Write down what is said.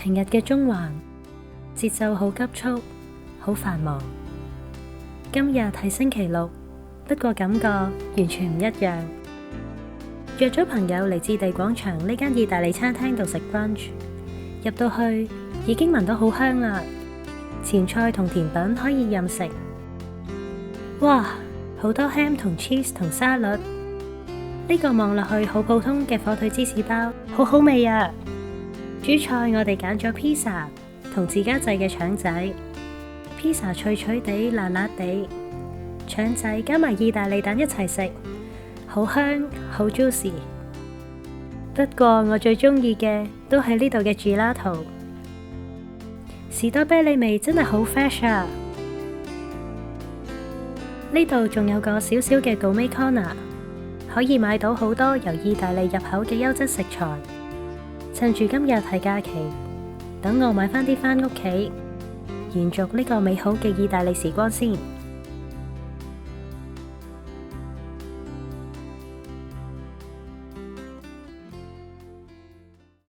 平日嘅中環節奏好急促，好繁忙。今日係星期六，不過感覺完全唔一樣。約咗朋友嚟置地廣場呢間意大利餐廳度食 brunch， 入到去已經聞到好香啦。前菜同甜品可以任食。哇，好多 ham 同 cheese 同沙律。呢個望落去好普通嘅火腿芝士包，好好味啊！主菜我哋揀咗 pizza 同自家製嘅腸仔。pizza 脆脆地、辣辣地，腸仔加埋意大利蛋一齊食，好香，好 juicy。不過我最中意嘅都係呢度嘅 gelato， 士多啤梨味真係好 fresh 啊！呢度仲有個小小嘅 gourmet corner， 可以買到好多由意大利入口嘅優質食材。趁住今日係假期，等我買返啲返屋企，延續呢個美好嘅意大利時光先。